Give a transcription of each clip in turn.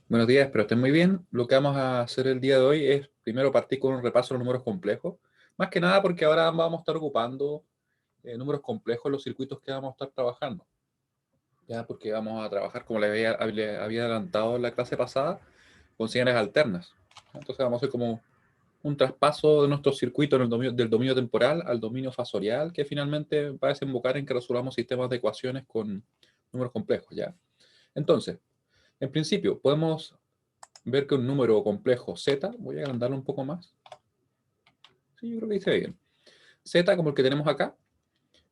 Buenos días, espero estén muy bien. Lo que vamos a hacer el día de hoy es primero partir con un repaso de los números complejos. Más que nada porque ahora vamos a estar ocupando números complejos en los circuitos que vamos a estar trabajando. Ya, porque vamos a trabajar, como le había adelantado en la clase pasada, con señales alternas. Entonces vamos a hacer como un traspaso de nuestro circuito del dominio temporal al dominio fasorial, que finalmente va a desembocar en que resolvamos sistemas de ecuaciones con números complejos. ¿Ya? Entonces, en principio, podemos ver que un número complejo z, voy a agrandarlo un poco más. Sí, yo creo que dice bien. Z, como el que tenemos acá,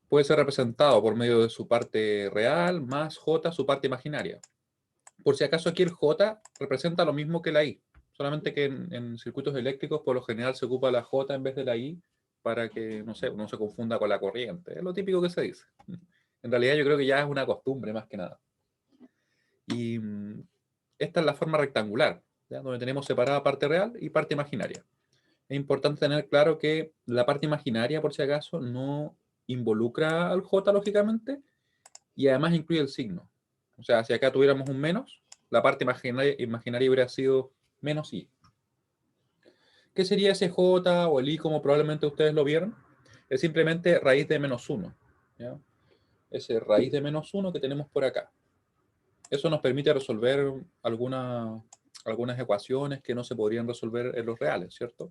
puede ser representado por medio de su parte real más j, su parte imaginaria. Por si acaso aquí el j representa lo mismo que la i, solamente que en circuitos eléctricos por lo general se ocupa la j en vez de la i para que, no sé, no se confunda con la corriente. Es lo típico que se dice. En realidad yo creo que ya es una costumbre más que nada. Y esta es la forma rectangular, ¿ya? Donde tenemos separada parte real y parte imaginaria. Es importante tener claro que la parte imaginaria, por si acaso, no involucra al j, lógicamente, y además incluye el signo. O sea, si acá tuviéramos un menos, la parte imaginaria hubiera sido menos i. ¿Qué sería ese j o el i como probablemente ustedes lo vieron? Es simplemente raíz de menos 1. ¿Ya? Ese raíz de menos 1 que tenemos por acá. Eso nos permite resolver algunas ecuaciones que no se podrían resolver en los reales, ¿cierto?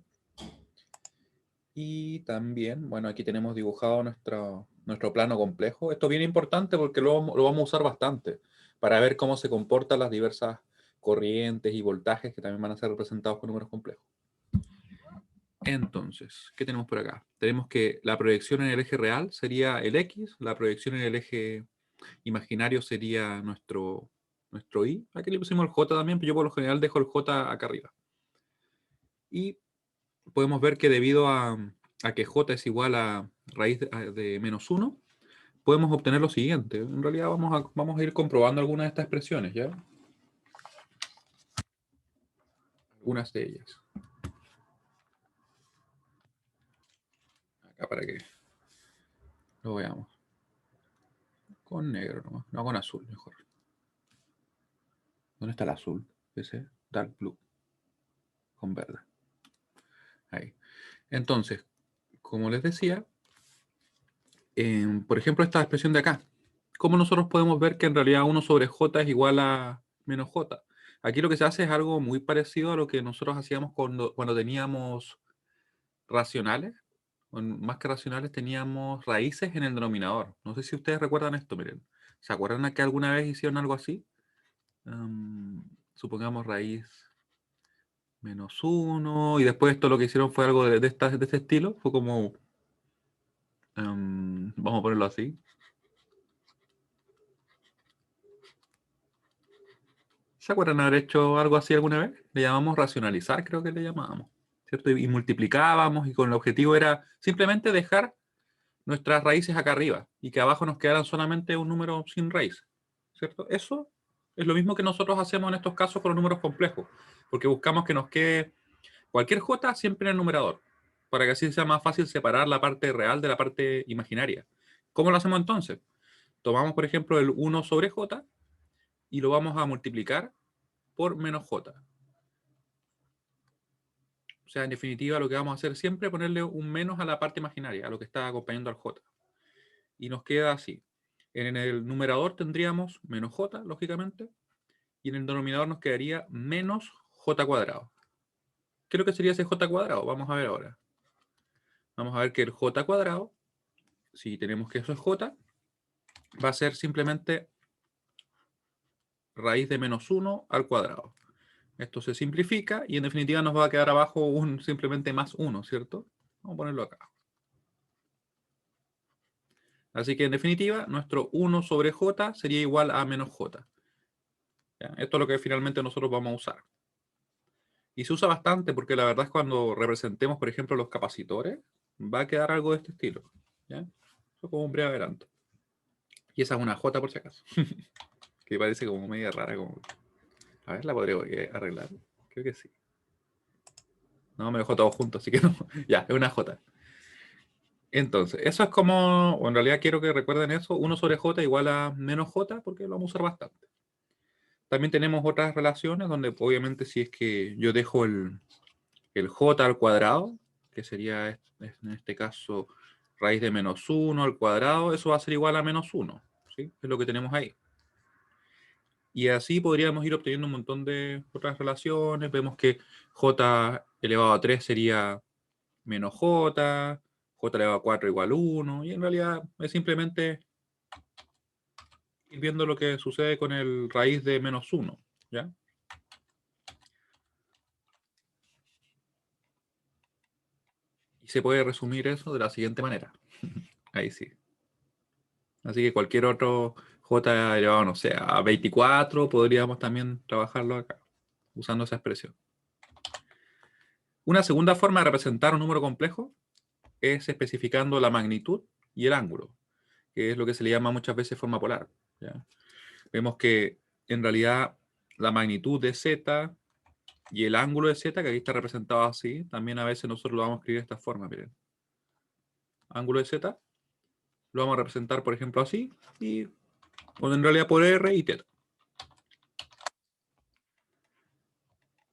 Y también, bueno, aquí tenemos dibujado nuestro plano complejo. Esto es bien importante porque lo vamos a usar bastante para ver cómo se comportan las diversas corrientes y voltajes que también van a ser representados con números complejos. Entonces, ¿qué tenemos por acá? Tenemos que la proyección en el eje real sería el X, la proyección en el eje imaginario sería nuestro Y. Aquí le pusimos el J también, pero yo por lo general dejo el J acá arriba. Y podemos ver que debido a que j es igual a raíz de menos 1, podemos obtener lo siguiente. En realidad vamos a ir comprobando algunas de estas expresiones, ¿ya? Algunas de ellas. Acá para que lo veamos. Con negro nomás, no con azul, mejor. ¿Dónde está el azul? Ese, dark blue. Con verde. Ahí. Entonces, como les decía, por ejemplo, esta expresión de acá. ¿Cómo nosotros podemos ver que en realidad 1 sobre j es igual a menos j? Aquí lo que se hace es algo muy parecido a lo que nosotros hacíamos cuando teníamos racionales. Más que racionales, teníamos raíces en el denominador. No sé si ustedes recuerdan esto, miren. ¿Se acuerdan que alguna vez hicieron algo así? Supongamos raíz menos 1 y después esto lo que hicieron fue algo de este estilo. Fue como, vamos a ponerlo así. ¿Se acuerdan haber hecho algo así alguna vez? Le llamamos racionalizar, creo que le llamábamos, ¿cierto? Y multiplicábamos y con el objetivo era simplemente dejar nuestras raíces acá arriba y que abajo nos quedaran solamente un número sin raíz, ¿cierto? Eso es lo mismo que nosotros hacemos en estos casos con los números complejos, porque buscamos que nos quede cualquier j siempre en el numerador, para que así sea más fácil separar la parte real de la parte imaginaria. ¿Cómo lo hacemos entonces? Tomamos, por ejemplo, el 1 sobre j y lo vamos a multiplicar por menos j. O sea, en definitiva, lo que vamos a hacer siempre es ponerle un menos a la parte imaginaria, a lo que está acompañando al j. Y nos queda así. En el numerador tendríamos menos j, lógicamente, y en el denominador nos quedaría menos j cuadrado. ¿Qué es lo que sería ese j cuadrado? Vamos a ver ahora. Vamos a ver que el j cuadrado, si tenemos que eso es j, va a ser simplemente raíz de menos 1 al cuadrado. Esto se simplifica y en definitiva nos va a quedar abajo simplemente más 1, ¿cierto? Vamos a ponerlo acá. Así que en definitiva, nuestro 1 sobre j sería igual a menos j. ¿Ya? Esto es lo que finalmente nosotros vamos a usar. Y se usa bastante porque la verdad es cuando representemos, por ejemplo, los capacitores, va a quedar algo de este estilo. ¿Ya? Eso como un breve adelanto. Y esa es una j por si acaso. Que parece como media rara. A ver, la podría arreglar. Creo que sí. No, me dejó todo junto, así que no. Ya, es una j. Entonces, eso es como, o en realidad quiero que recuerden eso, 1 sobre j igual a menos j, porque lo vamos a usar bastante. También tenemos otras relaciones donde obviamente si es que yo dejo el j al cuadrado, que sería en este caso raíz de menos 1 al cuadrado, eso va a ser igual a menos 1, ¿sí? Es lo que tenemos ahí. Y así podríamos ir obteniendo un montón de otras relaciones. Vemos que j elevado a 3 sería menos j elevado a 4 igual 1, y en realidad es simplemente ir viendo lo que sucede con el raíz de menos 1, ¿ya? Y se puede resumir eso de la siguiente manera. Ahí sí. Así que cualquier otro j elevado, no sé, a 24, podríamos también trabajarlo acá, usando esa expresión. Una segunda forma de representar un número complejo es especificando la magnitud y el ángulo, que es lo que se le llama muchas veces forma polar, ¿ya? Vemos que en realidad la magnitud de z y el ángulo de z, que aquí está representado así, también a veces nosotros lo vamos a escribir de esta forma, miren. Ángulo de z lo vamos a representar, por ejemplo, así, y bueno, en realidad por r y θ.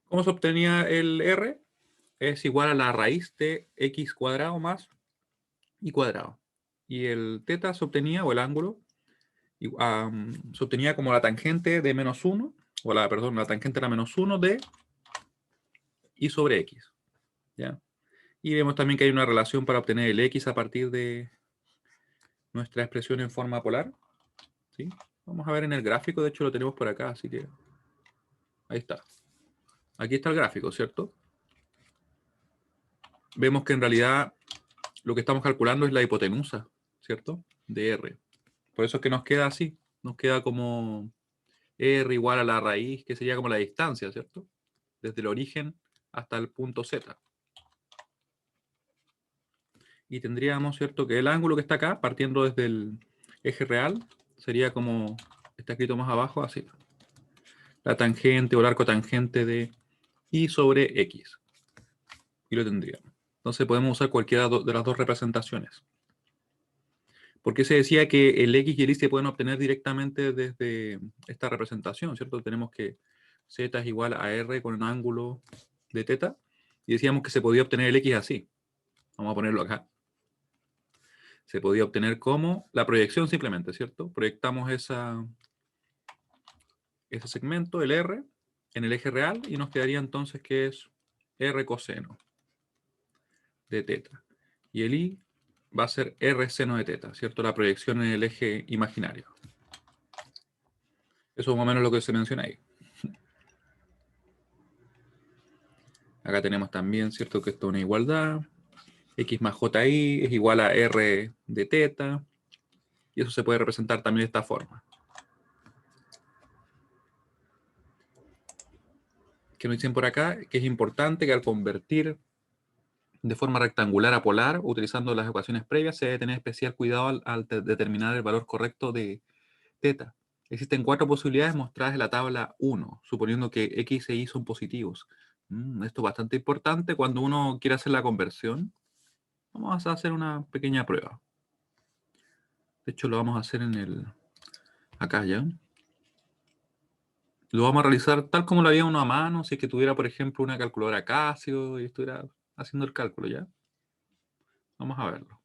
¿Cómo se obtenía el r? Es igual a la raíz de x cuadrado más y cuadrado. Y el θ se obtenía, o el ángulo, se obtenía como la tangente de menos 1, o perdón, la tangente era menos 1 de y sobre x, ¿ya? Y vemos también que hay una relación para obtener el x a partir de nuestra expresión en forma polar, ¿sí? Vamos a ver en el gráfico, de hecho lo tenemos por acá, así que ahí está. Aquí está el gráfico, ¿cierto? Vemos que en realidad lo que estamos calculando es la hipotenusa, ¿cierto? De r. Por eso es que nos queda así, nos queda como r igual a la raíz, que sería como la distancia, ¿cierto? Desde el origen hasta el punto z. Y tendríamos, ¿cierto?, que el ángulo que está acá, partiendo desde el eje real, sería como, está escrito más abajo, así. La tangente o el arco tangente de y sobre x. Y lo tendríamos. Entonces podemos usar cualquiera de las dos representaciones. Porque se decía que el x y el y se pueden obtener directamente desde esta representación, ¿cierto? Tenemos que z es igual a r con un ángulo de θ, y decíamos que se podía obtener el x así. Vamos a ponerlo acá. Se podía obtener como la proyección simplemente, ¿cierto? Proyectamos ese segmento, el r, en el eje real, y nos quedaría entonces que es r coseno de θ. Y el y va a ser r seno de θ, ¿cierto? La proyección en el eje imaginario. Eso es más o menos lo que se menciona ahí. Acá tenemos también, ¿cierto?, que esto es una igualdad. X más JI es igual a R de θ. Y eso se puede representar también de esta forma. Que nos dicen por acá que es importante que al convertir de forma rectangular a polar, utilizando las ecuaciones previas, se debe tener especial cuidado al determinar el valor correcto de θ. Existen 4 posibilidades mostradas en la tabla 1, suponiendo que x e y son positivos. Esto es bastante importante cuando uno quiere hacer la conversión. Vamos a hacer una pequeña prueba. De hecho, lo vamos a hacer acá ya. Lo vamos a realizar tal como lo haría uno a mano, si es que tuviera, por ejemplo, una calculadora Casio y estuviera haciendo el cálculo ya. Vamos a verlo.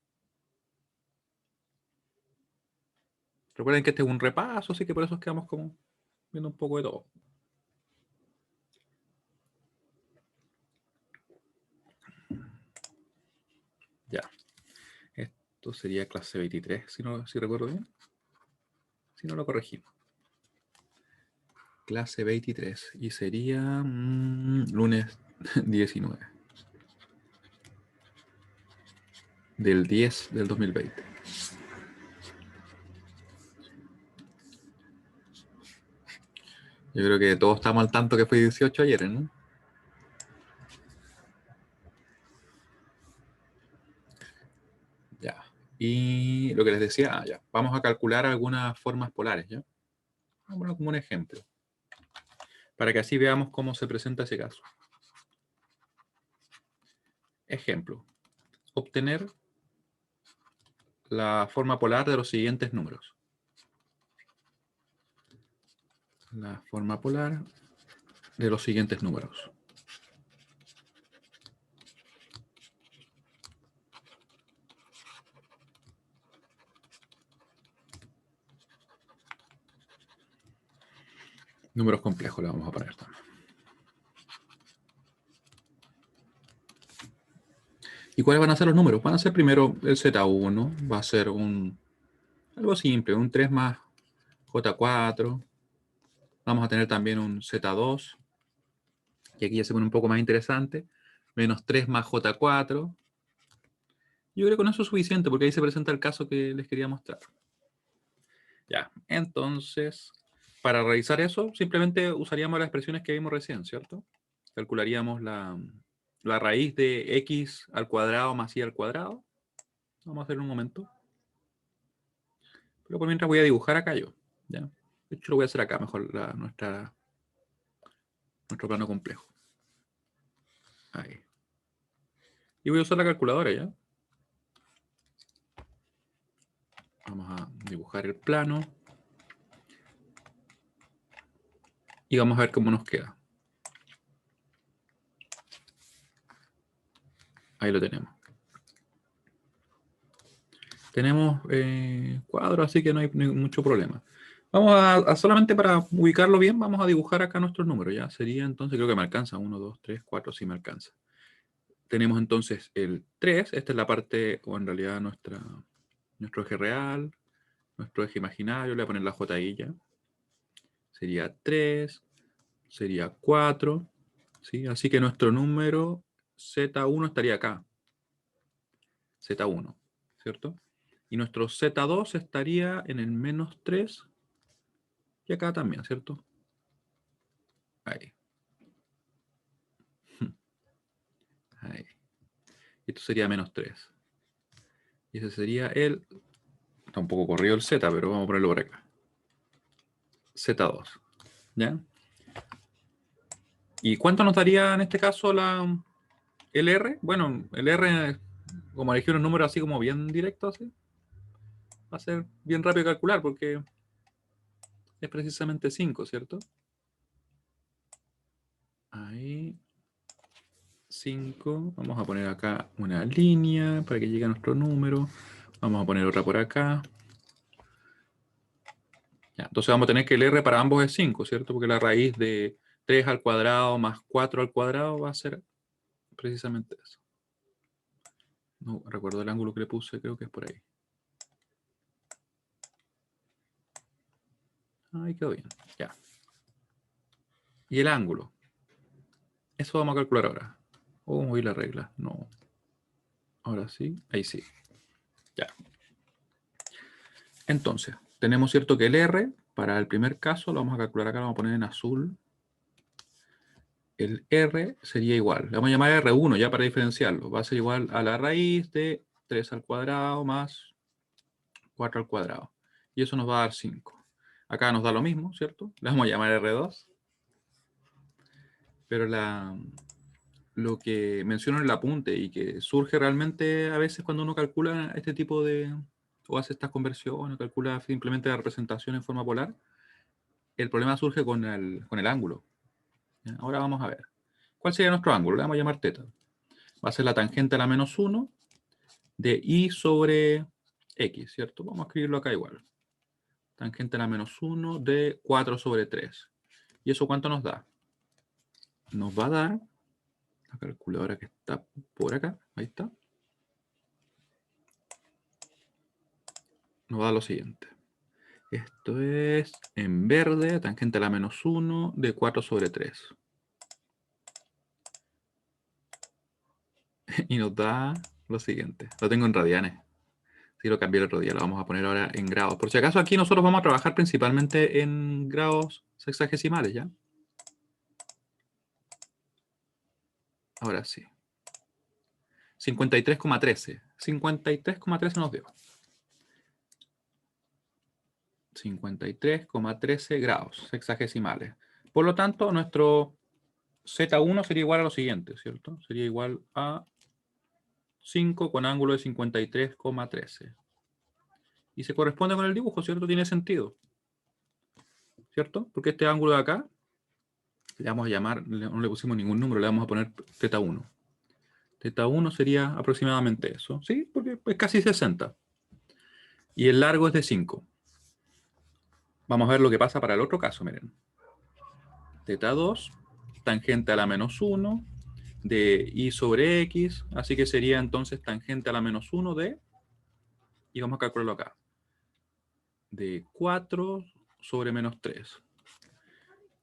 Recuerden que este es un repaso, así que por eso quedamos como viendo un poco de todo. Ya. Esto sería clase 23, si recuerdo bien. Si no, lo corregimos. Clase 23. Y sería lunes 19. Del 10 del 2020. Yo creo que todos estamos al tanto que fue 18 ayer, ¿no? Ya. Y lo que les decía, ya. Vamos a calcular algunas formas polares, ¿ya? Vamos a ponerlo como un ejemplo. Para que así veamos cómo se presenta ese caso. Ejemplo. Obtener la forma polar de los siguientes números. la forma polar de los siguientes números. Números complejos le vamos a poner también. ¿Y cuáles van a ser los números? Van a ser primero el Z1, va a ser algo simple, un 3 más J4. Vamos a tener también un Z2, y aquí ya se pone un poco más interesante, menos 3 más J4. Yo creo que con eso es suficiente, porque ahí se presenta el caso que les quería mostrar. Ya, entonces, para realizar eso, simplemente usaríamos las expresiones que vimos recién, ¿cierto? Calcularíamos la raíz de x al cuadrado más y al cuadrado. Vamos a hacer un momento. Pero por mientras voy a dibujar acá yo. ¿Ya? De hecho, lo voy a hacer acá mejor, nuestro plano complejo. Ahí. Y voy a usar la calculadora ya. Vamos a dibujar el plano. Y vamos a ver cómo nos queda. Ahí lo tenemos. Tenemos cuadros, así que no hay mucho problema. Vamos a solamente para ubicarlo bien, vamos a dibujar acá nuestros números. Ya sería entonces, creo que me alcanza. 1, 2, 3, 4, sí me alcanza. Tenemos entonces el 3. Esta es la parte, o en realidad nuestro eje real, nuestro eje imaginario. Le voy a poner la J ahí ya. Sería 3, sería 4. ¿Sí? Así que nuestro número Z1 estaría acá. Z1, ¿cierto? Y nuestro Z2 estaría en el menos 3 y acá también, ¿cierto? Ahí. Ahí. Esto sería menos 3. Y ese sería el... Está un poco corrido el Z, pero vamos a ponerlo por acá. Z2. ¿Ya? ¿Y cuánto nos daría en este caso el R? Bueno, el R, como elegí un número así como bien directo, así, va a ser bien rápido calcular porque es precisamente 5, ¿cierto? Ahí. 5. Vamos a poner acá una línea para que llegue a nuestro número. Vamos a poner otra por acá. Ya, entonces vamos a tener que el R para ambos es 5, ¿cierto? Porque la raíz de 3 al cuadrado más 4 al cuadrado va a ser precisamente eso. No recuerdo el ángulo que le puse, creo que es por ahí. Ahí quedó bien, ya. Y el ángulo. Eso vamos a calcular ahora. ¿O vamos a ir la regla? No. Ahora sí, ahí sí. Ya. Entonces, tenemos cierto que el R, para el primer caso, lo vamos a calcular acá, lo vamos a poner en azul. El R sería igual. Le vamos a llamar R1 ya para diferenciarlo. Va a ser igual a la raíz de 3 al cuadrado más 4 al cuadrado. Y eso nos va a dar 5. Acá nos da lo mismo, ¿cierto? Le vamos a llamar R2. Pero lo que menciono en el apunte y que surge realmente a veces cuando uno calcula este tipo de... o hace estas conversiones, calcula simplemente la representación en forma polar, el problema surge con el ángulo. ¿Ya? Ahora vamos a ver. ¿Cuál sería nuestro ángulo? Le vamos a llamar teta. Va a ser la tangente a la menos 1 de y sobre x, ¿cierto? Vamos a escribirlo acá igual. Tangente a la menos 1 de 4 sobre 3. ¿Y eso cuánto nos da? Nos va a dar, la calculadora que está por acá, ahí está, nos va a dar lo siguiente. Esto es en verde, tangente a la menos 1 de 4 sobre 3. Y nos da lo siguiente. Lo tengo en radianes. Sí, lo cambié el otro día, lo vamos a poner ahora en grados. Por si acaso aquí nosotros vamos a trabajar principalmente en grados sexagesimales, ¿ya? Ahora sí. 53,13. 53,13 nos dio. 53,13 grados sexagesimales. Por lo tanto, nuestro Z1 sería igual a lo siguiente, ¿cierto? Sería igual a 5 con ángulo de 53,13. Y se corresponde con el dibujo, ¿cierto? Tiene sentido. ¿cierto? Porque este ángulo de acá le vamos a llamar, no le pusimos ningún número, le vamos a poner θ1. θ1 sería aproximadamente eso, ¿sí? Porque es casi 60. Y el largo es de 5. Vamos a ver lo que pasa para el otro caso, miren. θ2, tangente a la menos 1 de y sobre x, así que sería entonces tangente a la menos 1 de, y vamos a calcularlo acá, de 4 sobre menos 3.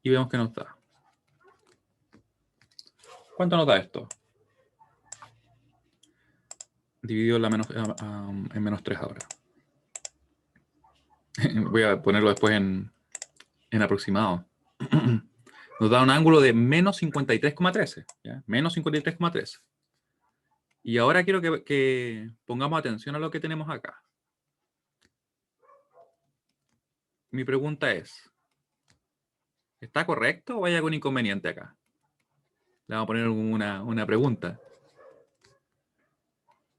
Y vemos que nos da. ¿Cuánto nos da esto? Dividido en, en menos 3 ahora. Voy a ponerlo después en aproximado. Nos da un ángulo de menos 53,13. Menos 53,13. Y ahora quiero que pongamos atención a lo que tenemos acá. Mi pregunta es, ¿está correcto o hay algún inconveniente acá? Le vamos a poner una pregunta.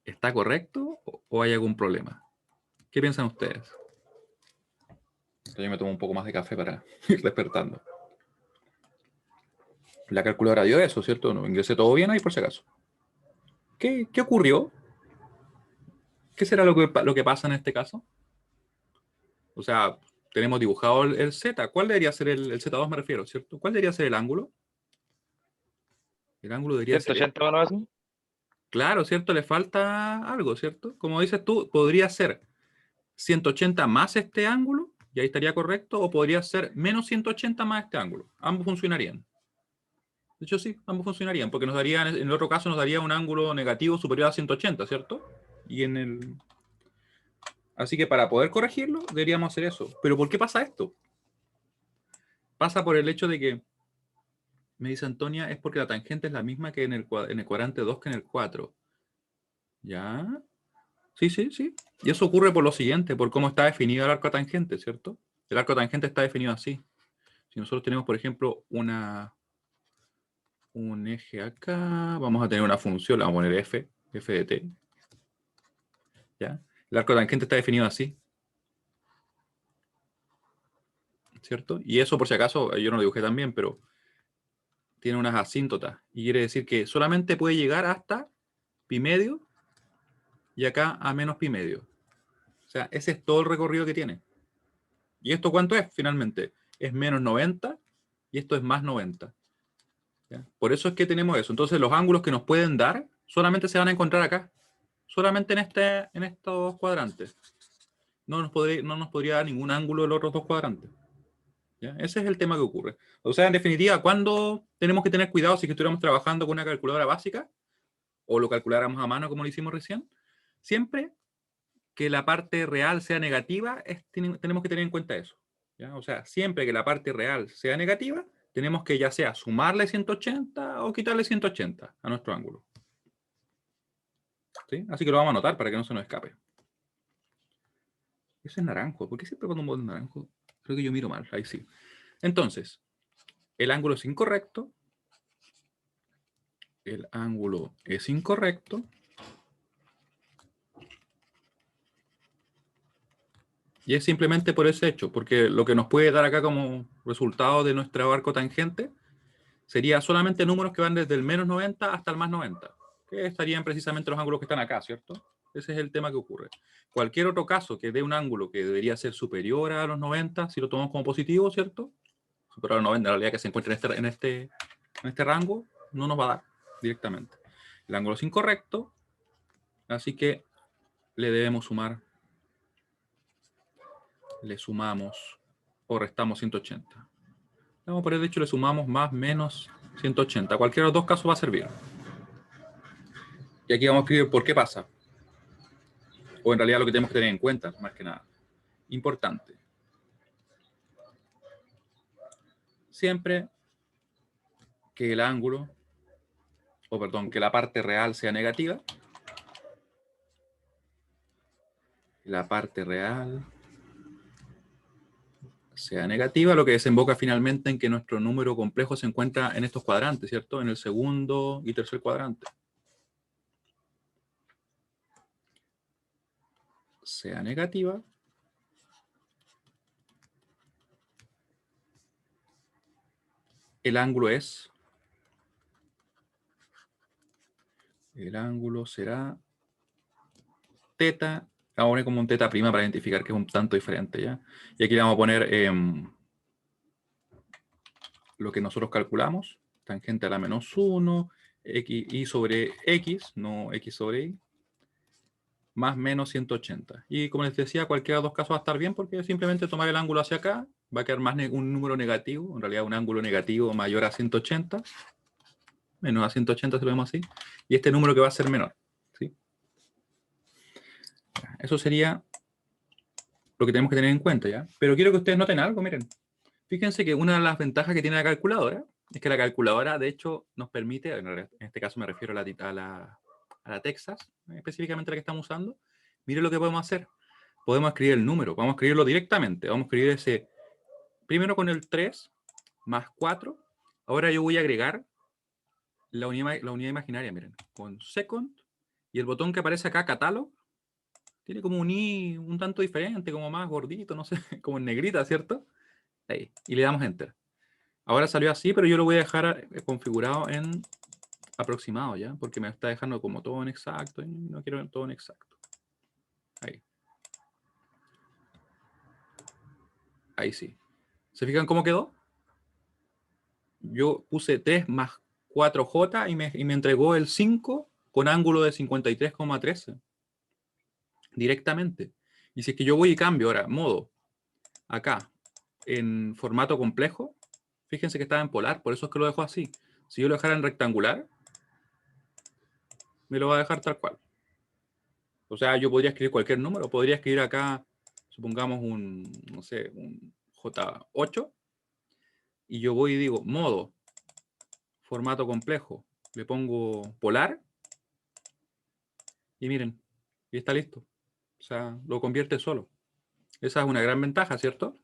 ¿Está correcto o hay algún problema? ¿Qué piensan ustedes? Yo me tomo un poco más de café para ir despertando. La calculadora dio eso, ¿cierto? No, ingresé todo bien ahí por si acaso. ¿Qué ocurrió? ¿Qué será lo que pasa en este caso? O sea, tenemos dibujado el Z. ¿Cuál debería ser el Z2, me refiero, ¿cierto? ¿Cuál debería ser el ángulo? El ángulo debería ser... 180 van a ver. Claro, ¿cierto? Le falta algo, ¿cierto? Como dices tú, podría ser 180 más este ángulo, y ahí estaría correcto, o podría ser menos 180 más este ángulo. Ambos funcionarían. De hecho, sí, ambos funcionarían, porque nos daría, en el otro caso, nos daría un ángulo negativo superior a 180, ¿cierto? Y en el... Así que para poder corregirlo, deberíamos hacer eso. ¿Pero por qué pasa esto? Pasa por el hecho de que, me dice Antonia, es porque la tangente es la misma que en el cuadrante 2 que en el 4. ¿Ya? Sí, sí, sí. Y eso ocurre por lo siguiente, por cómo está definido el arco tangente, ¿cierto? El arco tangente está definido así. Si nosotros tenemos, por ejemplo, un eje acá, vamos a tener una función, le vamos a poner f de t. ¿Ya? El arco tangente está definido así. ¿Cierto? Y eso, por si acaso, yo no lo dibujé tan bien, pero tiene unas asíntotas. Y quiere decir que solamente puede llegar hasta pi medio y acá a menos pi medio. O sea, ese es todo el recorrido que tiene. ¿Y esto cuánto es finalmente? Es menos 90 y esto es más 90. ¿Ya? Por eso es que tenemos eso. Entonces los ángulos que nos pueden dar solamente se van a encontrar acá. Solamente en estos cuadrantes. No nos podría dar ningún ángulo en los otros dos cuadrantes. ¿Ya? Ese es el tema que ocurre. O sea, en definitiva, ¿cuándo tenemos que tener cuidado si estuviéramos trabajando con una calculadora básica o lo calculáramos a mano como lo hicimos recién? Siempre que la parte real sea negativa, tenemos que tener en cuenta eso. ¿Ya? O sea, siempre que la parte real sea negativa, tenemos que ya sea sumarle 180 o quitarle 180 a nuestro ángulo. ¿Sí? Así que lo vamos a anotar para que no se nos escape. Ese es naranjo. ¿Por qué siempre cuando un botón naranjo? Creo que yo miro mal. Ahí sí. Entonces, el ángulo es incorrecto. El ángulo es incorrecto. Y es simplemente por ese hecho, porque lo que nos puede dar acá como resultado de nuestro arco tangente sería solamente números que van desde el menos 90 hasta el más 90, que estarían precisamente los ángulos que están acá, ¿cierto? Ese es el tema que ocurre. Cualquier otro caso que dé un ángulo que debería ser superior a los 90, si lo tomamos como positivo, ¿cierto? Superior a los 90, en realidad que se encuentra en este rango, no nos va a dar directamente. El ángulo es incorrecto, así que le debemos sumar, le sumamos o restamos 180. Vamos a poner, de hecho, le sumamos más menos 180. Cualquiera de los dos casos va a servir. Y aquí vamos a escribir por qué pasa. O en realidad lo que tenemos que tener en cuenta, más que nada. Importante. Siempre que el ángulo, o perdón, que la parte real sea negativa, la parte real sea negativa, lo que desemboca finalmente en que nuestro número complejo se encuentra en estos cuadrantes, ¿cierto? En el segundo y tercer cuadrante. Sea negativa. el ángulo es... El ángulo será teta. Vamos a poner como un teta prima para identificar que es un tanto diferente, ¿ya? Y aquí le vamos a poner lo que nosotros calculamos. Tangente a la menos 1, x, y sobre x, no x sobre y, más menos 180. Y como les decía, cualquiera de los dos casos va a estar bien porque simplemente tomar el ángulo hacia acá va a quedar más un número negativo, en realidad un ángulo negativo mayor a 180, menos a 180 si lo vemos así, y este número que va a ser menor. ¿Sí? Eso sería lo que tenemos que tener en cuenta, ¿ya? Pero quiero que ustedes noten algo, miren. Fíjense que una de las ventajas que tiene la calculadora es que la calculadora, de hecho, nos permite, en este caso me refiero a la Texas, específicamente la que estamos usando. Miren lo que podemos hacer. Podemos escribir el número, vamos a escribirlo directamente. Vamos a escribir ese, primero con el 3 más 4. Ahora yo voy a agregar la unidad imaginaria, miren, con second, y el botón que aparece acá, catálogo, tiene como un i un tanto diferente, como más gordito, no sé, como en negrita, ¿cierto? Ahí, y le damos enter. Ahora salió así, pero yo lo voy a dejar configurado en aproximado, ¿ya? Porque me está dejando como todo en exacto, y no quiero todo en exacto. Ahí. Ahí sí. ¿Se fijan cómo quedó? Yo puse 3 más 4J y me entregó el 5 con ángulo de 53,13 directamente. Y si es que yo voy y cambio ahora, modo, acá, en formato complejo, fíjense que estaba en polar, por eso es que lo dejo así. Si yo lo dejara en rectangular, me lo va a dejar tal cual. O sea, yo podría escribir cualquier número, podría escribir acá, supongamos un, no sé, un J8, y yo voy y digo, modo, formato complejo, le pongo polar, y miren, y está listo. O sea, lo convierte solo. Esa es una gran ventaja, ¿cierto?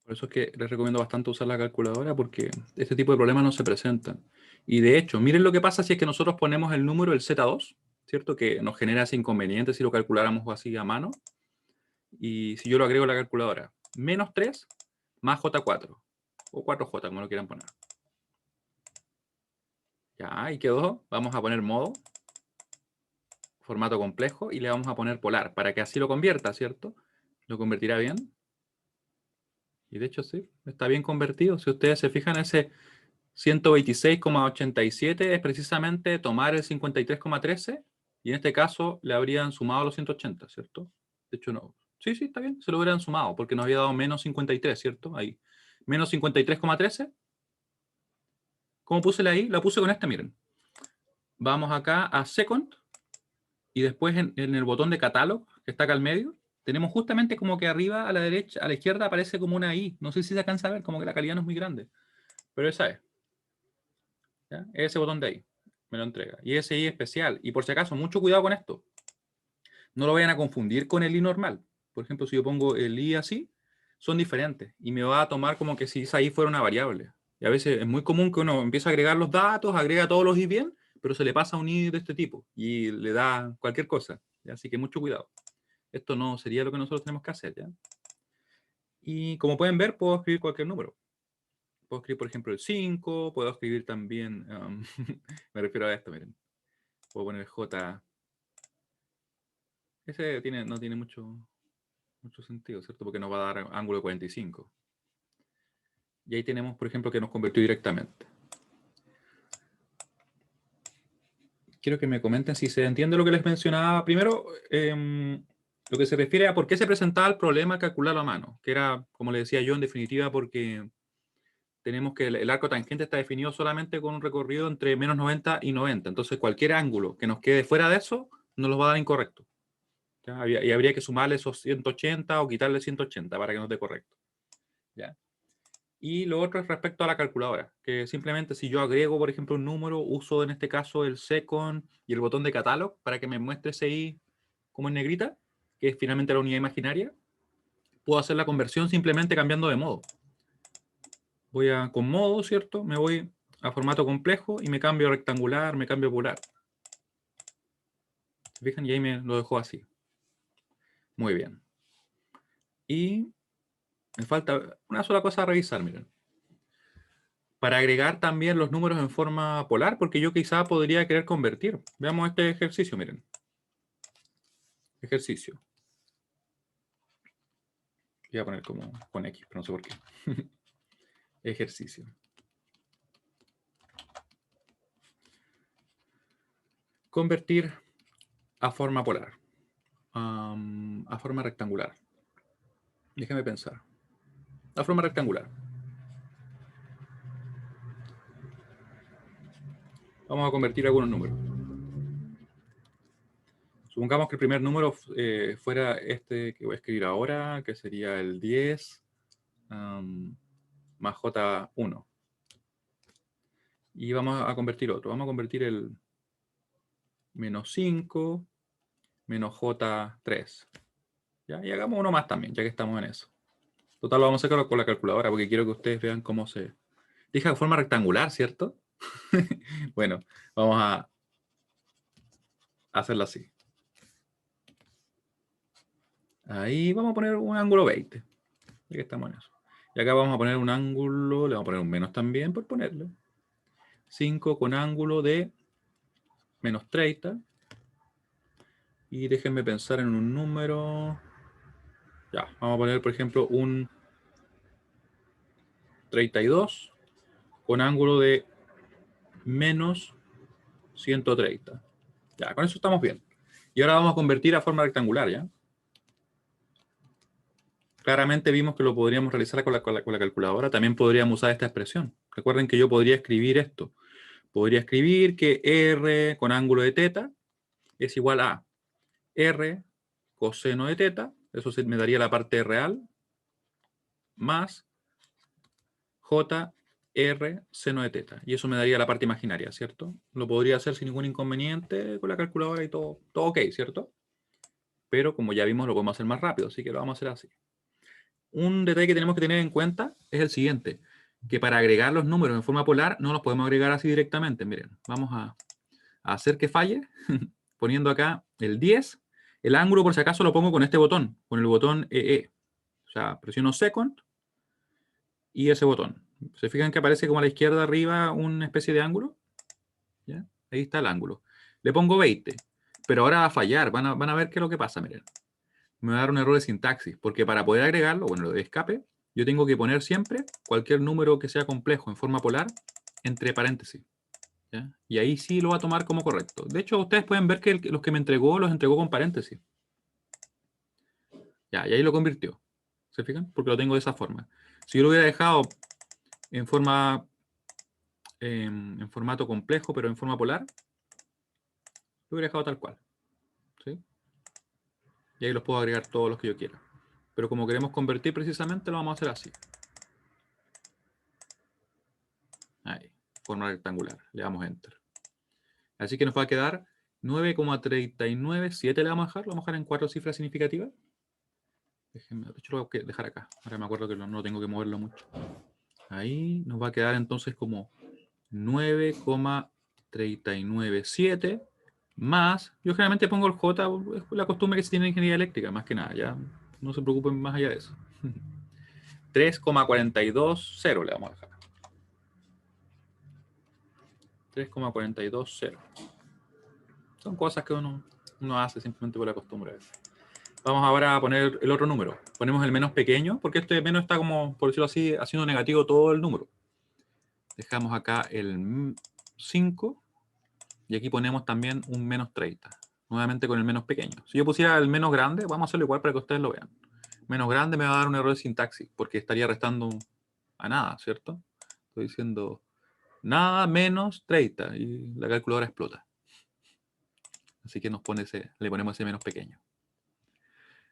Por eso es que les recomiendo bastante usar la calculadora porque este tipo de problemas no se presentan. Y de hecho, miren lo que pasa si es que nosotros ponemos el número, el Z2, ¿cierto? Que nos genera ese inconveniente si lo calculáramos así a mano. Y si yo lo agrego a la calculadora, menos 3 más J4, o 4J, como lo quieran poner. Ya, ahí quedó. Vamos a poner modo, formato complejo, y le vamos a poner polar, para que así lo convierta, ¿cierto? Lo convertirá bien. Y de hecho sí, está bien convertido. Si ustedes se fijan, ese 126,87 es precisamente tomar el 53,13 y en este caso le habrían sumado los 180, ¿cierto? De hecho, no. Sí, sí, está bien. Se lo hubieran sumado porque nos había dado menos 53, ¿cierto? Ahí. Menos 53,13. ¿Cómo puse la I? La puse con esta, miren. Vamos acá a Second y después en el botón de Catalog, que está acá al medio, tenemos justamente como que arriba a la derecha, a la izquierda aparece como una I. No sé si se alcanza a ver, como que la calidad no es muy grande. Pero esa es. ¿Ya? Ese botón de ahí me lo entrega. Y ese I especial. Y por si acaso, mucho cuidado con esto. No lo vayan a confundir con el I normal. Por ejemplo, si yo pongo el I así, son diferentes. Y me va a tomar como que si esa I fuera una variable. Y a veces es muy común que uno empiece a agregar los datos, agrega todos los I bien, pero se le pasa un I de este tipo y le da cualquier cosa. ¿Ya? Así que mucho cuidado. Esto no sería lo que nosotros tenemos que hacer. ¿Ya? Y como pueden ver, puedo escribir cualquier número. Puedo escribir, por ejemplo, el 5, puedo escribir también, me refiero a esto, miren. Puedo poner J. Ese no tiene mucho sentido, ¿cierto? Porque nos va a dar ángulo de 45. Y ahí tenemos, por ejemplo, que nos convirtió directamente. Quiero que me comenten si se entiende lo que les mencionaba. Primero, lo que se refiere a por qué se presentaba el problema calcularlo a mano, que era, como le decía yo, en definitiva, porque tenemos que el arco tangente está definido solamente con un recorrido entre menos 90 y 90. Entonces, cualquier ángulo que nos quede fuera de eso nos lo va a dar incorrecto. ¿Ya? Y habría que sumarle esos 180 o quitarle 180 para que nos dé correcto. ¿Ya? Y lo otro es respecto a la calculadora, que simplemente si yo agrego, por ejemplo, un número, uso en este caso el second y el botón de catálogo para que me muestre ese i como en negrita, que es finalmente la unidad imaginaria. Puedo hacer la conversión simplemente cambiando de modo. Voy con modo, ¿cierto? Me voy a formato complejo y me cambio a rectangular, me cambio a polar. ¿Se fijan? Y ahí me lo dejó así. Muy bien. Y Me falta una sola cosa a revisar, miren. Para agregar también los números en forma polar, porque yo quizá podría querer convertir. Veamos este ejercicio, miren. Ejercicio. Voy a poner como con X, pero no sé por qué. Ejercicio. Convertir a forma polar. A forma rectangular. Déjeme pensar. A forma rectangular. Vamos a convertir algunos números. Supongamos que el primer número fuera este que voy a escribir ahora, que sería el 10 más J1. Y vamos a convertir otro. Vamos a convertir el menos 5 menos J3. ¿Ya? Y hagamos uno más también, ya que estamos en eso. Total, lo vamos a hacer con la calculadora porque quiero que ustedes vean cómo se... Dije de forma rectangular, ¿cierto? Bueno, vamos a hacerlo así. Ahí vamos a poner un ángulo 20. Ya que estamos en eso. Y acá vamos a poner un ángulo, le vamos a poner un menos también por ponerle. 5 con ángulo de menos 30. Y déjenme pensar en un número. Ya, vamos a poner, por ejemplo, un 32 con ángulo de menos 130. Ya, con eso estamos bien. Y ahora vamos a convertir a forma rectangular, ¿ya? Claramente vimos que lo podríamos realizar con la calculadora. También podríamos usar esta expresión. Recuerden que yo podría escribir esto. Podría escribir que R con ángulo de θ es igual a R coseno de θ, eso me daría la parte real, más JR seno de θ. Y eso me daría la parte imaginaria, ¿cierto? Lo podría hacer sin ningún inconveniente con la calculadora y todo ok, ¿cierto? Pero como ya vimos, lo podemos hacer más rápido, así que lo vamos a hacer así. Un detalle que tenemos que tener en cuenta es el siguiente, que para agregar los números en forma polar no los podemos agregar así directamente. Miren, vamos a hacer que falle poniendo acá el 10. El ángulo, por si acaso, lo pongo con este botón, con el botón EE. O sea, presiono second y ese botón. ¿Se fijan que aparece como a la izquierda arriba una especie de ángulo? ¿Ya? Ahí está el ángulo. Le pongo 20, pero ahora va a fallar. Van a ver qué es lo que pasa, miren. Me va a dar un error de sintaxis, porque para poder agregarlo, bueno, lo de escape, yo tengo que poner siempre cualquier número que sea complejo en forma polar entre paréntesis. ¿Ya? Y ahí sí lo va a tomar como correcto. De hecho, ustedes pueden ver que los que me entregó, los entregó con paréntesis. Ya, y ahí lo convirtió. ¿Se fijan? Porque lo tengo de esa forma. Si yo lo hubiera dejado en forma en formato complejo, pero en forma polar, lo hubiera dejado tal cual. ¿Sí? Y ahí los puedo agregar todos los que yo quiera. Pero como queremos convertir precisamente, lo vamos a hacer así. Ahí, forma rectangular. Le damos Enter. Así que nos va a quedar 9,397 le vamos a dejar. Lo vamos a dejar en 4 cifras significativas. Déjenme, de hecho lo voy a dejar acá. Ahora me acuerdo que no tengo que moverlo mucho. Ahí nos va a quedar entonces como 9,397 más, yo generalmente pongo el J, es la costumbre que se tiene en ingeniería eléctrica, más que nada, ya no se preocupen más allá de eso. 3,420 le vamos a dejar. 3,420. Son cosas que uno hace simplemente por la costumbre. Vamos ahora a poner el otro número. Ponemos el menos pequeño, porque este menos está como, por decirlo así, haciendo negativo todo el número. Dejamos acá el 5 y aquí ponemos también un menos 30. Nuevamente con el menos pequeño. Si yo pusiera el menos grande, vamos a hacerlo igual para que ustedes lo vean. Menos grande me va a dar un error de sintaxis, porque estaría restando a nada, ¿cierto? Estoy diciendo nada menos 30 y la calculadora explota. Así que le ponemos ese menos pequeño.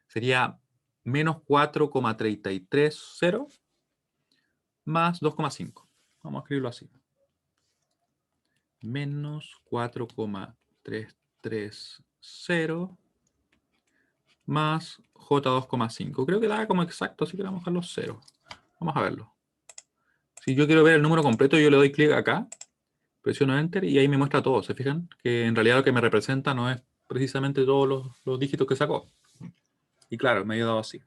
Sería menos 4,330 más 2,5. Vamos a escribirlo así. Menos 4,330 más J2,5. Creo que da como exacto, así que vamos a dejar los ceros. Vamos a verlo. Si yo quiero ver el número completo, yo le doy clic acá, presiono Enter y ahí me muestra todo. ¿Se fijan? Que en realidad lo que me representa no es precisamente todos los dígitos que sacó. Y claro, me ha dado así.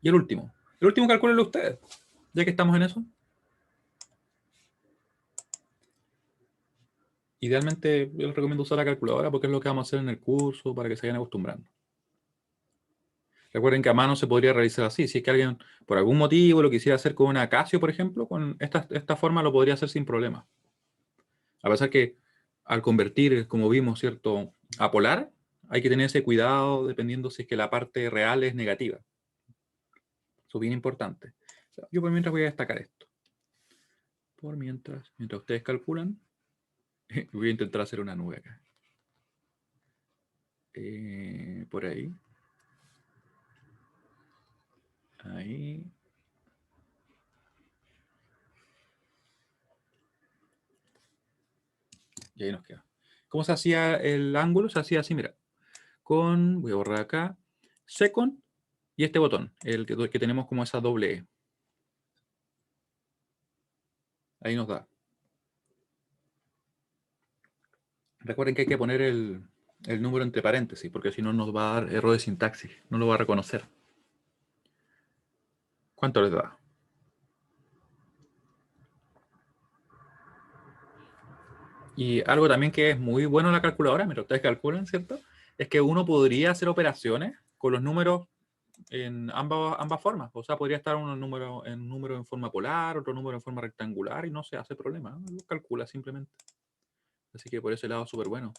Y el último. El último calcúlenlo ustedes, ya que estamos en eso. Idealmente yo les recomiendo usar la calculadora porque es lo que vamos a hacer en el curso para que se vayan acostumbrando. Recuerden que a mano se podría realizar así. Si es que alguien por algún motivo lo quisiera hacer con una Casio, por ejemplo, con esta forma lo podría hacer sin problema. A pesar que al convertir, como vimos, ¿cierto?, a polar, hay que tener ese cuidado dependiendo si es que la parte real es negativa. Eso es bien importante. Yo por mientras voy a destacar esto. Mientras ustedes calculan, voy a intentar hacer una nube acá. Por ahí. Ahí. Y ahí nos queda. ¿Cómo se hacía el ángulo? Se hacía así, mira. Voy a borrar acá, second y este botón, el que tenemos como esa doble E. Ahí nos da. Recuerden que hay que poner el número entre paréntesis, porque si no nos va a dar error de sintaxis, no lo va a reconocer. ¿Cuánto les da? Y algo también que es muy bueno en la calculadora, mientras ustedes calculan, ¿cierto? Es que uno podría hacer operaciones con los números en ambas formas. O sea, podría estar un número en forma polar, otro número en forma rectangular y no se hace problema. Lo calcula simplemente. Así que por ese lado súper bueno.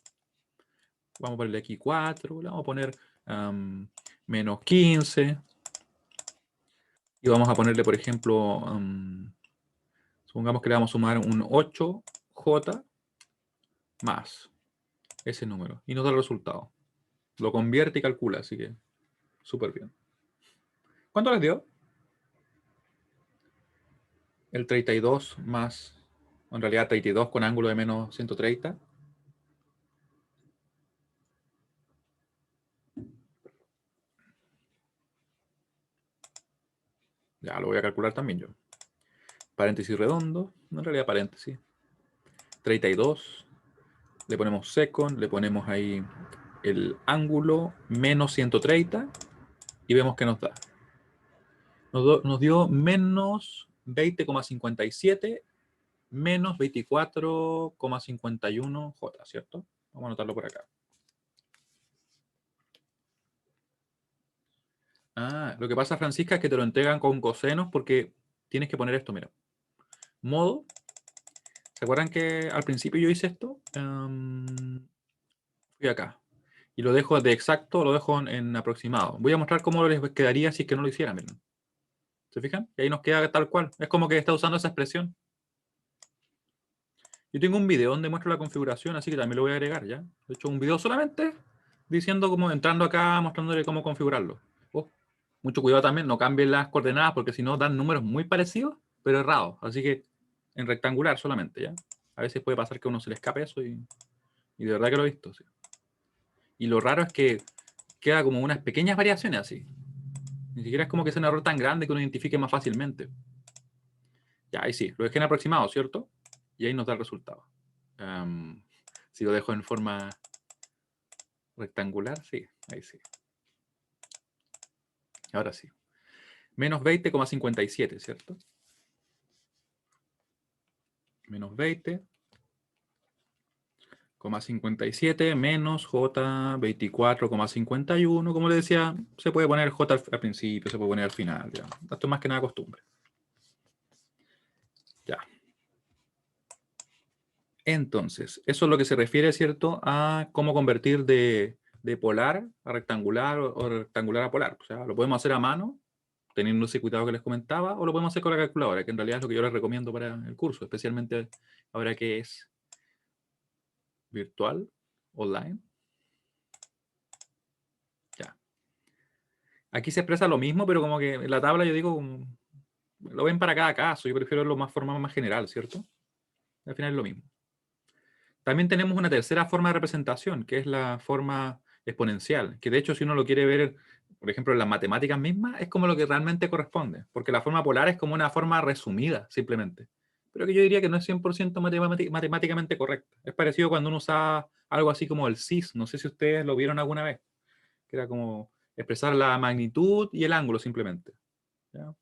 Vamos a ponerle aquí 4, le vamos a poner menos 15. Y vamos a ponerle, por ejemplo, supongamos que le vamos a sumar un 8J más ese número. Y nos da el resultado. Lo convierte y calcula, así que súper bien. ¿Cuánto les dio? El 32 más, en realidad 32 con ángulo de menos 130. Ya lo voy a calcular también yo. Paréntesis redondo, en realidad paréntesis. 32, le ponemos second, le ponemos ahí el ángulo menos 130 y vemos que nos da. Nos dio menos 20,57 menos 24,51 J, ¿cierto? Vamos a anotarlo por acá. Lo que pasa, Francisca, es que te lo entregan con cosenos porque tienes que poner esto, mira. Modo. ¿Se acuerdan que al principio yo hice esto? Fui acá. Y lo dejo de exacto, lo dejo en aproximado. Voy a mostrar cómo les quedaría si es que no lo hicieran, miren. ¿Se fijan? Y ahí nos queda tal cual. Es como que está usando esa expresión. Yo tengo un video donde muestro la configuración, así que también lo voy a agregar, ¿ya? He hecho un video solamente diciendo cómo, entrando acá, mostrándole cómo configurarlo. Mucho cuidado también, no cambien las coordenadas porque si no dan números muy parecidos, pero errados. Así que en rectangular solamente, ¿ya? A veces puede pasar que a uno se le escape eso y de verdad que lo he visto, ¿sí? Y lo raro es que queda como unas pequeñas variaciones así. Ni siquiera es como que sea un error tan grande que uno identifique más fácilmente. Ya, ahí sí, lo dejé en aproximado, ¿cierto? Y ahí nos da el resultado. Si lo dejo en forma rectangular, sí, ahí sí. Ahora sí. Menos 20,57, ¿cierto? Menos 20,57 menos J 24,51. Como le decía, se puede poner J al principio, se puede poner al final. Ya. Esto es más que nada costumbre. Ya. Entonces, eso es lo que se refiere, ¿cierto?, a cómo convertir de polar a rectangular o rectangular a polar. O sea, lo podemos hacer a mano, teniendo ese cuidado que les comentaba, o lo podemos hacer con la calculadora, que en realidad es lo que yo les recomiendo para el curso, especialmente ahora que es virtual, online. Ya. Aquí se expresa lo mismo, pero como que en la tabla yo digo, lo ven para cada caso, yo prefiero lo más forma más general, ¿cierto? Al final es lo mismo. También tenemos una tercera forma de representación, que es la forma exponencial, que de hecho si uno lo quiere ver, por ejemplo, en las matemáticas mismas, es como lo que realmente corresponde, porque la forma polar es como una forma resumida, simplemente, pero que yo diría que no es 100% matemáticamente correcta. Es parecido cuando uno usa algo así como el cis, no sé si ustedes lo vieron alguna vez, que era como expresar la magnitud y el ángulo simplemente, ¿ya?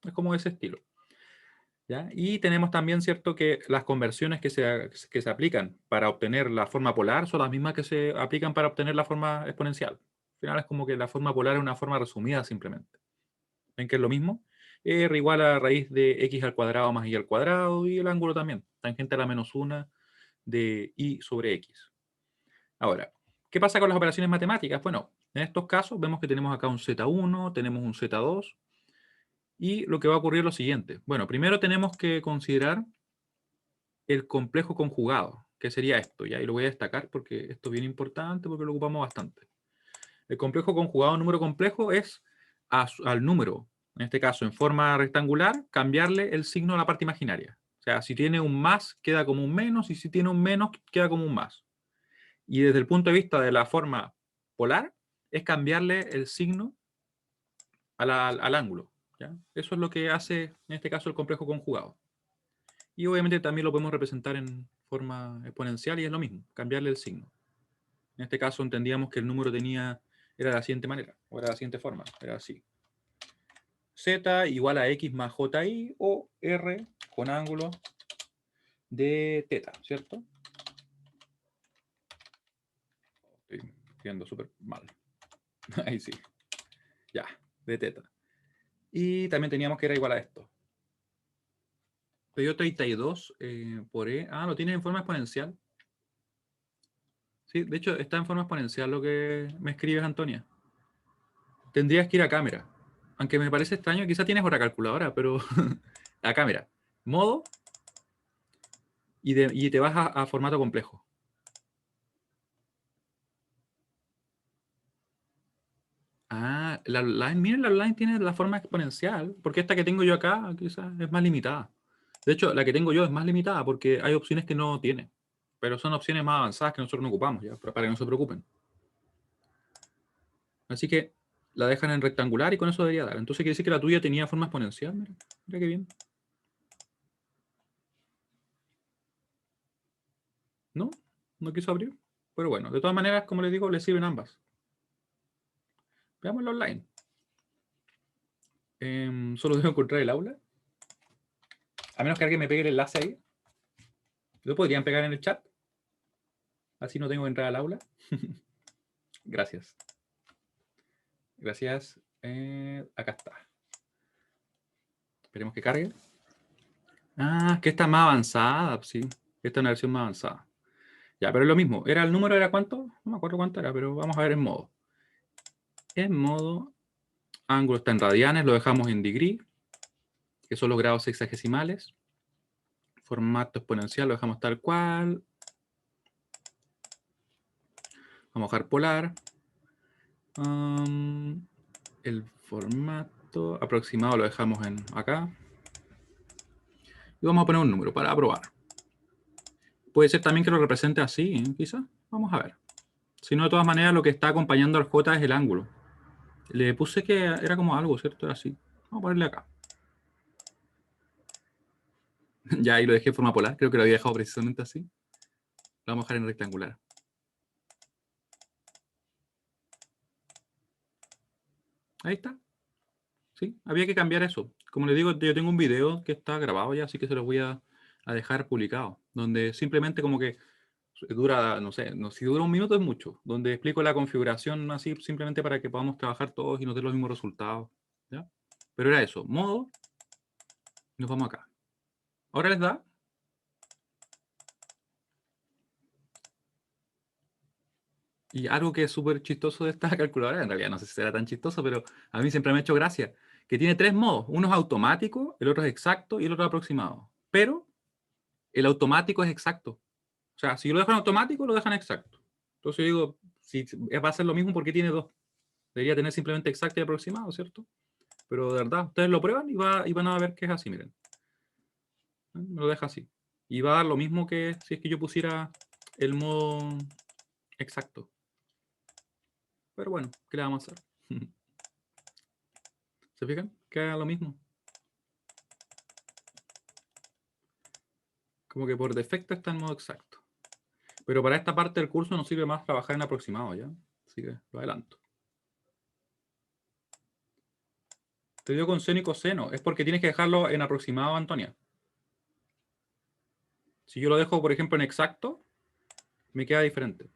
Es como ese estilo. ¿Ya? Y tenemos también, ¿cierto?, que las conversiones que se aplican para obtener la forma polar son las mismas que se aplican para obtener la forma exponencial. Al final es como que la forma polar es una forma resumida simplemente. ¿Ven que es lo mismo? R igual a raíz de x al cuadrado más y al cuadrado, y el ángulo también, tangente a la menos 1 de y sobre x. Ahora, ¿qué pasa con las operaciones matemáticas? Bueno, en estos casos vemos que tenemos acá un z1, tenemos un z2, y lo que va a ocurrir es lo siguiente. Bueno, primero tenemos que considerar el complejo conjugado, que sería esto, ¿ya? Y lo voy a destacar porque esto es bien importante porque lo ocupamos bastante. El complejo conjugado número complejo es al número, en este caso en forma rectangular, cambiarle el signo a la parte imaginaria. O sea, si tiene un más, queda como un menos, y si tiene un menos, queda como un más. Y desde el punto de vista de la forma polar, es cambiarle el signo al ángulo, ¿ya? Eso es lo que hace, en este caso, el complejo conjugado. Y obviamente también lo podemos representar en forma exponencial y es lo mismo, cambiarle el signo. En este caso entendíamos que el número era de la siguiente manera, o era de la siguiente forma, era así. Z igual a X más JI o R con ángulo de teta, ¿cierto? Estoy escribiendo súper mal. Ahí sí. Ya, de teta. Y también teníamos que era igual a esto. Pero 32 por E. Ah, lo tiene en forma exponencial. Sí, de hecho está en forma exponencial lo que me escribes, Antonia. Tendrías que ir a cámara. Aunque me parece extraño, quizá tienes otra calculadora, pero a cámara. Modo y te vas a formato complejo. Ah, la line, miren, la line tiene la forma exponencial, porque esta que tengo yo acá quizás es más limitada. De hecho, la que tengo yo es más limitada porque hay opciones que no tiene, pero son opciones más avanzadas que nosotros no ocupamos, ya, para que no se preocupen. Así que la dejan en rectangular y con eso debería dar. Entonces quiere decir que la tuya tenía forma exponencial. Mira, mira qué bien. ¿No? No quiso abrir. Pero bueno, de todas maneras, como les digo, les sirven ambas. Veámoslo online. Solo debo encontrar el aula. A menos que alguien me pegue el enlace ahí. ¿Lo podrían pegar en el chat? Así no tengo que entrar al aula. Gracias. Gracias. Acá está. Esperemos que cargue. Ah, que esta es más avanzada. Sí, esta es una versión más avanzada. Ya, pero es lo mismo. ¿El número era cuánto? No me acuerdo cuánto era, pero vamos a ver en modo. En modo, ángulo está en radianes, lo dejamos en degree, que son los grados sexagesimales. Formato exponencial lo dejamos tal cual. Vamos a dejar polar. El formato aproximado lo dejamos en acá. Y vamos a poner un número para probar. Puede ser también que lo represente así, quizás. Vamos a ver. Si no, de todas maneras, lo que está acompañando al J es el ángulo. Le puse que era como algo, ¿cierto? Era así. Vamos a ponerle acá. Ya ahí lo dejé en forma polar. Creo que lo había dejado precisamente así. Lo vamos a dejar en rectangular. Ahí está. Sí, había que cambiar eso. Como les digo, yo tengo un video que está grabado ya, así que se los voy a dejar publicado. Donde simplemente como que dura, no sé, si dura un minuto es mucho. Donde explico la configuración así simplemente para que podamos trabajar todos y nos dé los mismos resultados. ¿Ya? Pero era eso. Modo. Nos vamos acá. Ahora les da. Y algo que es súper chistoso de esta calculadora, en realidad no sé si será tan chistoso, pero a mí siempre me ha hecho gracia, que tiene tres modos. Uno es automático, el otro es exacto y el otro es aproximado. Pero el automático es exacto. O sea, si lo dejan automático, lo dejan exacto. Entonces yo digo, si va a ser lo mismo, ¿por qué tiene dos? Debería tener simplemente exacto y aproximado, ¿cierto? Pero de verdad, ustedes lo prueban y van a ver que es así, miren. Me lo deja así. Y va a dar lo mismo que si es que yo pusiera el modo exacto. Pero bueno, ¿qué le vamos a hacer? ¿Se fijan? Que haga lo mismo. Como que por defecto está en modo exacto. Pero para esta parte del curso nos sirve más trabajar en aproximado, ¿ya? Así que lo adelanto. Te dio con seno y coseno. Es porque tienes que dejarlo en aproximado, Antonia. Si yo lo dejo, por ejemplo, en exacto, me queda diferente.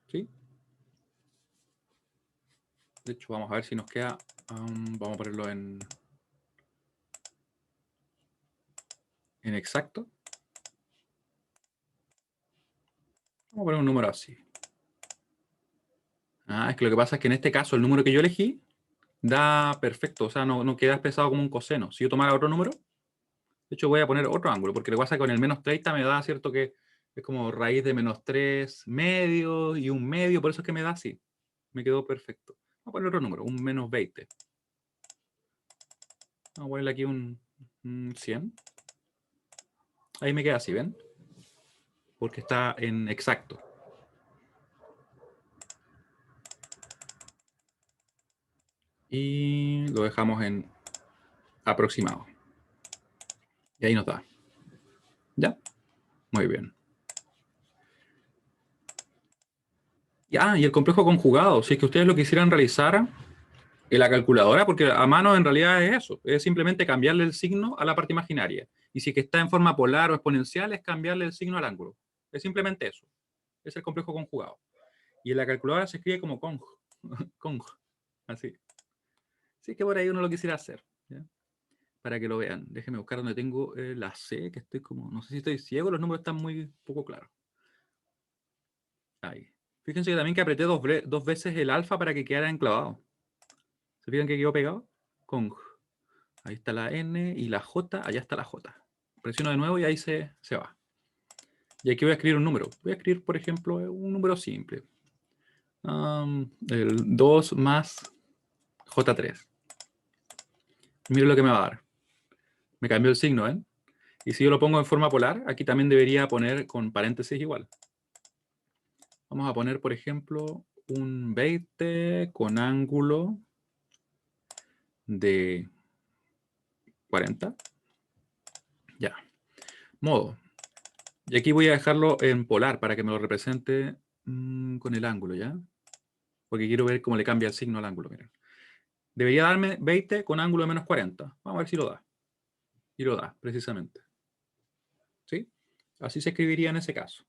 ¿Sí? De hecho, vamos a ver si nos queda... vamos a ponerlo en exacto. Vamos a poner un número así. Ah, es que lo que pasa es que en este caso el número que yo elegí da perfecto. O sea, no queda expresado como un coseno. Si yo tomara otro número, de hecho voy a poner otro ángulo, porque lo que pasa es que con el menos 30 me da, ¿cierto? Que es como raíz de menos 3 medios y un medio, por eso es que me da así. Me quedó perfecto. Vamos a poner otro número, un menos 20. Vamos a ponerle aquí un 100. Ahí me queda así, ¿ven? Porque está en exacto. Y lo dejamos en aproximado. Y ahí nos da. ¿Ya? Muy bien. Y el complejo conjugado. Si es que ustedes lo quisieran realizar en la calculadora, porque a mano en realidad es eso. Es simplemente cambiarle el signo a la parte imaginaria. Y si es que está en forma polar o exponencial, es cambiarle el signo al ángulo. Es simplemente eso. Es el complejo conjugado. Y en la calculadora se escribe como conj. Conj. Así. Si es que por ahí uno lo quisiera hacer. ¿Ya? Para que lo vean. Déjenme buscar donde tengo la C, que estoy como... No sé si estoy ciego, los números están muy poco claros. Ahí. Fíjense que también que apreté dos veces el alfa para que quedara enclavado. ¿Se fijan que quedó pegado? Conj. Ahí está la N y la J, allá está la J. Presiono de nuevo y ahí se va. Y aquí voy a escribir un número. Voy a escribir, por ejemplo, un número simple. El 2 más J3. Miren lo que me va a dar. Me cambió el signo, ¿eh? Y si yo lo pongo en forma polar, aquí también debería poner con paréntesis igual. Vamos a poner, por ejemplo, un 20 con ángulo de 40. Ya. Modo. Y aquí voy a dejarlo en polar para que me lo represente con el ángulo, ¿ya? Porque quiero ver cómo le cambia el signo al ángulo. Miren. Debería darme 20 con ángulo de menos 40. Vamos a ver si lo da. Y lo da, precisamente. ¿Sí? Así se escribiría en ese caso.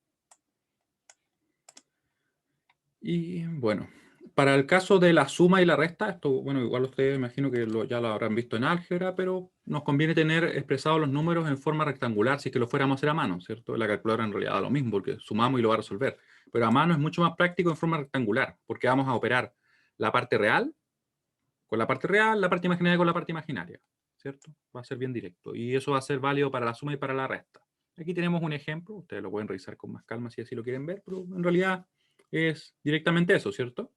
Y bueno, para el caso de la suma y la resta, esto, bueno, igual ustedes imagino que ya lo habrán visto en álgebra, pero nos conviene tener expresados los números en forma rectangular si es que lo fuéramos a hacer a mano, ¿cierto? La calculadora en realidad da lo mismo, porque sumamos y lo va a resolver. Pero a mano es mucho más práctico en forma rectangular, porque vamos a operar la parte real con la parte real, la parte imaginaria con la parte imaginaria, ¿cierto? Va a ser bien directo. Y eso va a ser válido para la suma y para la resta. Aquí tenemos un ejemplo, ustedes lo pueden revisar con más calma si así lo quieren ver, pero en realidad es directamente eso, ¿cierto?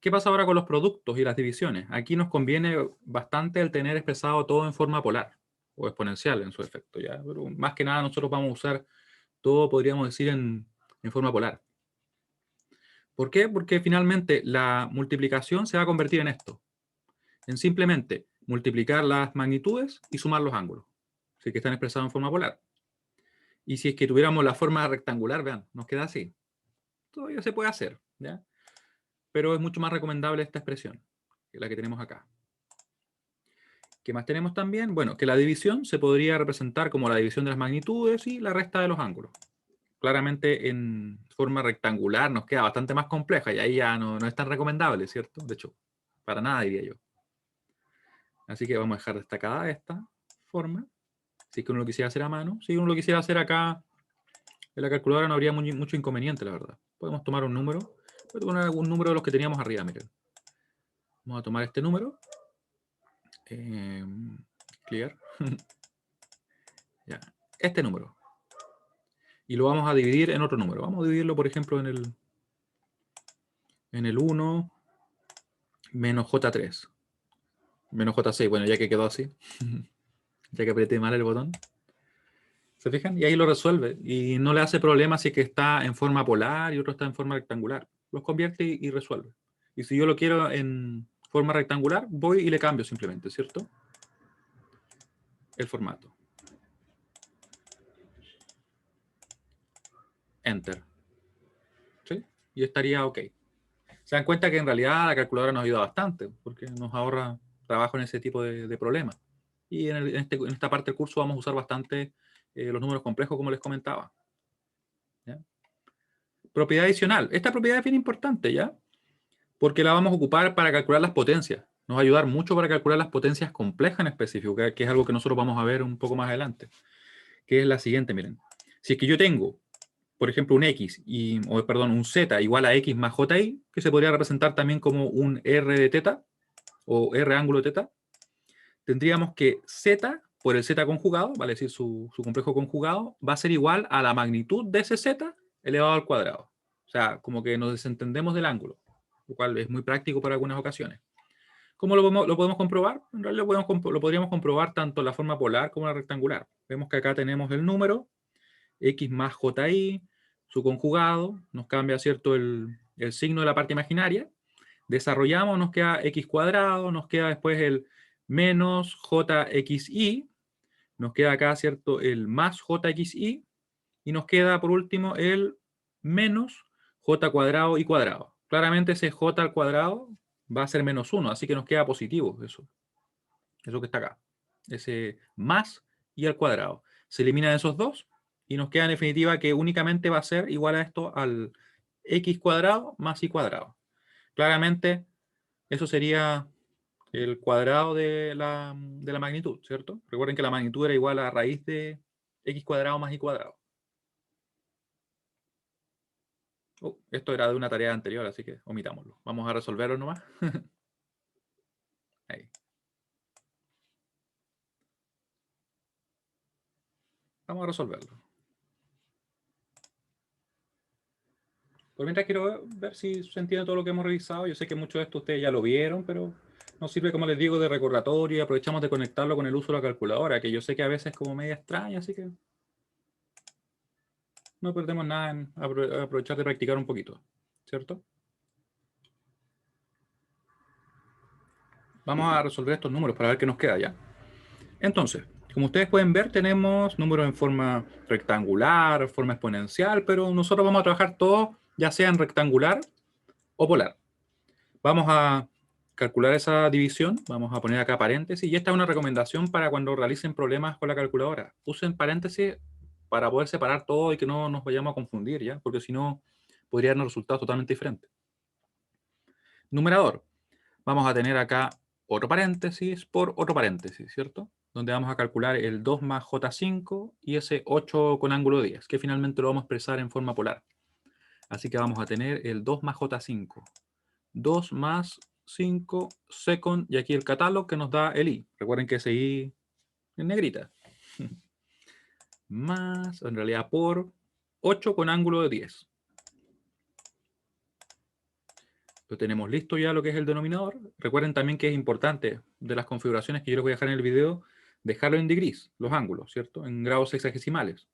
¿Qué pasa ahora con los productos y las divisiones? Aquí nos conviene bastante el tener expresado todo en forma polar o exponencial en su efecto, ¿ya? Pero más que nada nosotros vamos a usar todo, podríamos decir, en forma polar. ¿Por qué? Porque finalmente la multiplicación se va a convertir en esto, en simplemente multiplicar las magnitudes y sumar los ángulos, si es que están expresados en forma polar. Y si es que tuviéramos la forma rectangular, vean, nos queda así. Todavía se puede hacer, ¿ya? Pero es mucho más recomendable esta expresión, que la que tenemos acá. ¿Qué más tenemos también? Bueno, que la división se podría representar como la división de las magnitudes y la resta de los ángulos. Claramente en forma rectangular nos queda bastante más compleja y ahí ya no es tan recomendable, ¿cierto? De hecho, para nada diría yo. Así que vamos a dejar destacada esta forma. Si es que uno lo quisiera hacer a mano. Si uno lo quisiera hacer acá en la calculadora no habría mucho inconveniente, la verdad. Podemos tomar un número. Voy a tomar algún número de los que teníamos arriba, miren. Vamos a tomar este número. Clear. Ya. Este número. Y lo vamos a dividir en otro número. Vamos a dividirlo, por ejemplo, en el 1 menos J3. Menos J6. Bueno, ya que quedó así. Ya que apreté mal el botón. ¿Se fijan? Y ahí lo resuelve. Y no le hace problema si es que está en forma polar y otro está en forma rectangular. Los convierte y resuelve. Y si yo lo quiero en forma rectangular, voy y le cambio simplemente, ¿cierto? El formato. Enter. ¿Sí? Y estaría ok. Se dan cuenta que en realidad la calculadora nos ayuda bastante, porque nos ahorra trabajo en ese tipo de problemas. Y en esta parte del curso vamos a usar bastante los números complejos, como les comentaba. ¿Ya? Propiedad adicional. Esta propiedad es bien importante, ¿ya? Porque la vamos a ocupar para calcular las potencias. Nos va a ayudar mucho para calcular las potencias complejas en específico, que es algo que nosotros vamos a ver un poco más adelante. Que es la siguiente, miren. Si es que yo tengo, por ejemplo, un X, perdón, un Z igual a X más JY, que se podría representar también como un R de teta, o R ángulo de teta, tendríamos que Z por el Z conjugado, vale decir su complejo conjugado, va a ser igual a la magnitud de ese Z elevado al cuadrado. O sea, como que nos desentendemos del ángulo, lo cual es muy práctico para algunas ocasiones. ¿Cómo lo podemos comprobar? En realidad lo podríamos comprobar tanto en la forma polar como en la rectangular. Vemos que acá tenemos el número, X más JY, su conjugado, nos cambia, ¿cierto?, el signo de la parte imaginaria. Desarrollamos, nos queda X cuadrado, nos queda después el menos JXY, nos queda acá, ¿cierto?, el más JXY, y nos queda por último el menos J cuadrado y cuadrado. Claramente ese J al cuadrado va a ser menos 1, así que nos queda positivo eso que está acá. Ese más y al cuadrado. Se eliminan esos dos y nos queda en definitiva que únicamente va a ser igual a esto al X cuadrado más Y cuadrado. Claramente eso sería el cuadrado de la magnitud, ¿cierto? Recuerden que la magnitud era igual a raíz de X cuadrado más Y cuadrado. Esto era de una tarea anterior, así que omitámoslo. Vamos a resolverlo nomás. Ahí. Vamos a resolverlo. Por mientras quiero ver si se entiende todo lo que hemos revisado. Yo sé que muchos de esto ustedes ya lo vieron, pero nos sirve, como les digo, de recordatorio y aprovechamos de conectarlo con el uso de la calculadora, que yo sé que a veces es como media extraña, así que no perdemos nada en aprovechar de practicar un poquito, ¿cierto? Vamos a resolver estos números para ver qué nos queda ya. Entonces, como ustedes pueden ver, tenemos números en forma rectangular, forma exponencial, pero nosotros vamos a trabajar todo ya sea en rectangular o polar. Vamos a calcular esa división, vamos a poner acá paréntesis, y esta es una recomendación para cuando realicen problemas con la calculadora. Usen paréntesis para poder separar todo y que no nos vayamos a confundir, ¿ya? Porque si no, podría darnos resultados totalmente diferentes. Numerador. Vamos a tener acá otro paréntesis por otro paréntesis, ¿cierto? Donde vamos a calcular el 2 más J5 y ese 8 con ángulo 10, que finalmente lo vamos a expresar en forma polar. Así que vamos a tener el 2 más J5. 2 más 5 second, y aquí el catálogo que nos da el I. Recuerden que ese I en negrita. Más, en realidad, por 8 con ángulo de 10. Lo tenemos listo ya lo que es el denominador. Recuerden también que es importante de las configuraciones que yo les voy a dejar en el video, dejarlo en degrees, los ángulos, ¿cierto? En grados sexagesimales.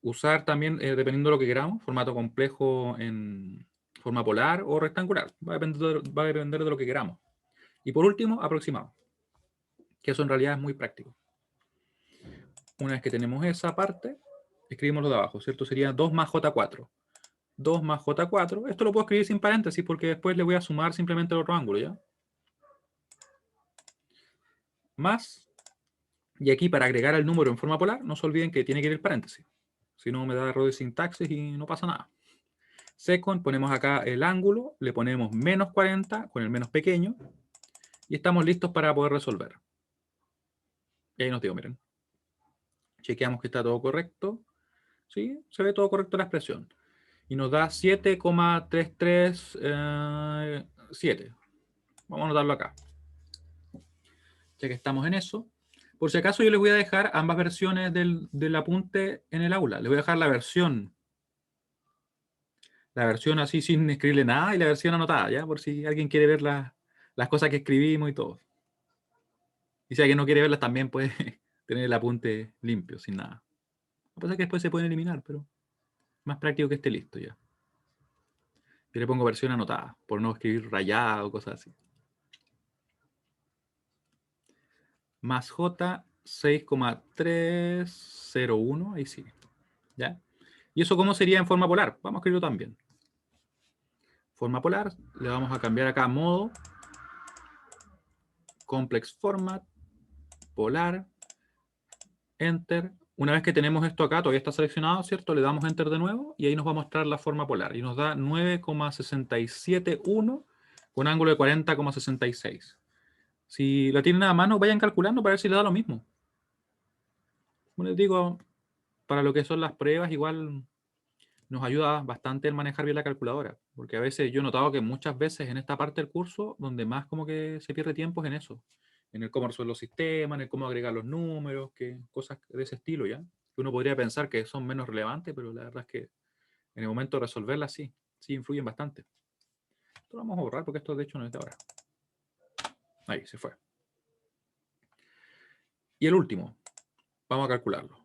Usar también, dependiendo de lo que queramos, formato complejo en forma polar o rectangular. Va a depender de lo que queramos. Y por último, aproximado, que eso en realidad es muy práctico. Una vez que tenemos esa parte, escribimos lo de abajo, ¿cierto? Sería 2 más J4. 2 más J4. Esto lo puedo escribir sin paréntesis porque después le voy a sumar simplemente el otro ángulo, ¿ya? Más. Y aquí, para agregar el número en forma polar, no se olviden que tiene que ir el paréntesis. Si no, me da error de sintaxis y no pasa nada. Second, ponemos acá el ángulo, le ponemos menos 40 con el menos pequeño y estamos listos para poder resolver. Y ahí nos digo, miren. Chequeamos que está todo correcto. ¿Sí? Se ve todo correcto la expresión. Y nos da 7,337. Vamos a anotarlo acá. Ya que estamos en eso. Por si acaso yo les voy a dejar ambas versiones del apunte en el aula. Les voy a dejar la versión así sin escribirle nada y la versión anotada, ¿ya? Por si alguien quiere ver las cosas que escribimos y todo. Y si alguien no quiere verlas también puede tener el apunte limpio, sin nada. Lo que pasa es que después se pueden eliminar, pero más práctico que esté listo ya. Yo le pongo versión anotada, por no escribir rayado o cosas así. Más J, 6,301, ahí sí. ¿Ya? ¿Y eso cómo sería en forma polar? Vamos a escribirlo también. forma polar, le vamos a cambiar acá modo, complex format, polar, enter. Una vez que tenemos esto acá, todavía está seleccionado, ¿cierto? Le damos enter de nuevo y ahí nos va a mostrar la forma polar. Y nos da 9,671 con ángulo de 40,66. Si la tienen a mano, vayan calculando para ver si le da lo mismo. Como les digo, para lo que son las pruebas, igual nos ayuda bastante el manejar bien la calculadora. Porque a veces yo he notado que muchas veces en esta parte del curso, donde más como que se pierde tiempo es en eso. En el cómo resolver los sistemas, en el cómo agregar los números, que cosas de ese estilo, ¿ya? Que uno podría pensar que son menos relevantes, pero la verdad es que en el momento de resolverlas sí influyen bastante. Esto lo vamos a borrar porque esto de hecho no es de ahora. Ahí, se fue. Y el último, vamos a calcularlo.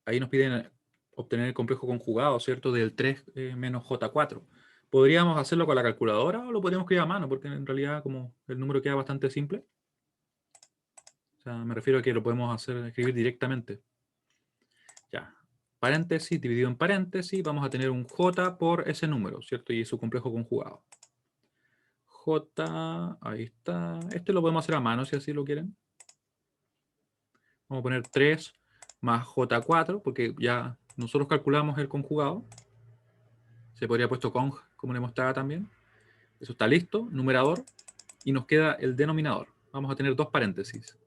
Ahí nos piden obtener el complejo conjugado, ¿cierto? Del 3 menos J4. ¿Podríamos hacerlo con la calculadora o lo podríamos escribir a mano? Porque en realidad como el número queda bastante simple. O sea, me refiero a que lo podemos escribir directamente. Ya. Paréntesis, dividido en paréntesis, vamos a tener un J por ese número, ¿cierto? Y su complejo conjugado. J, ahí está. Este lo podemos hacer a mano si así lo quieren. Vamos a poner 3 más J4, porque ya nosotros calculamos el conjugado. Se podría haber puesto cong, como le mostraba también. Eso está listo, numerador. Y nos queda el denominador. Vamos a tener dos paréntesis.